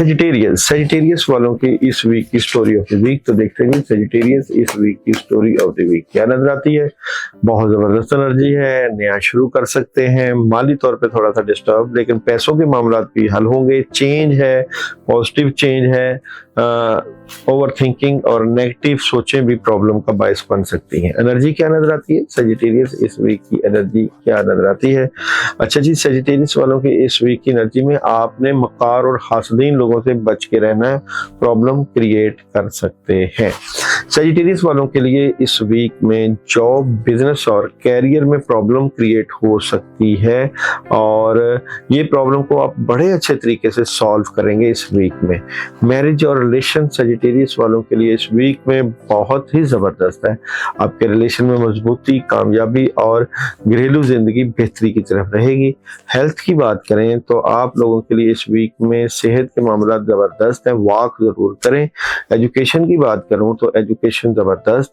Sagittarius वालों की इस वीक की स्टोरी ऑफ द वीक। तो देखते हैं सेजिटेरियस इस वीक की स्टोरी ऑफ द वीक क्या नजर आती है। बहुत जबरदस्त एनर्जी है, नया शुरू कर सकते हैं, माली तौर पे थोड़ा सा डिस्टर्ब, लेकिन पैसों के मामला भी हल होंगे, चेंज है, पॉजिटिव चेंज है। ओवर थिंकिंग और नेगेटिव सोचें भी प्रॉब्लम का बायस बन सकती हैं। एनर्जी क्या नजर आती है सेजिटेरियस इस वीक की एनर्जी क्या नजर आती है। अच्छा जी, सेजिटेरियस वालों की इस वीक की एनर्जी में आपने मकार और हासदीन लोगों से बच के रहना, प्रॉब्लम क्रिएट कर सकते हैं। सेजिटेरियस वालों के लिए इस वीक में जॉब, बिजनेस और कैरियर में प्रॉब्लम क्रिएट हो सकती है और ये प्रॉब्लम को आप बड़े अच्छे तरीके से सॉल्व करेंगे इस वीक में। मैरिज और रिलेशन सेजिटेरियस वालों के लिए इस वीक में बहुत ही जबरदस्त है। आपके रिलेशन में मजबूती, कामयाबी और घरेलू जिंदगी बेहतरी की तरफ रहेगी। हेल्थ की बात करें तो आप लोगों के लिए इस वीक में सेहत के मामला जबरदस्त है, वॉक जरूर करें। एजुकेशन की बात करूं तो एजुकेशन जबरदस्त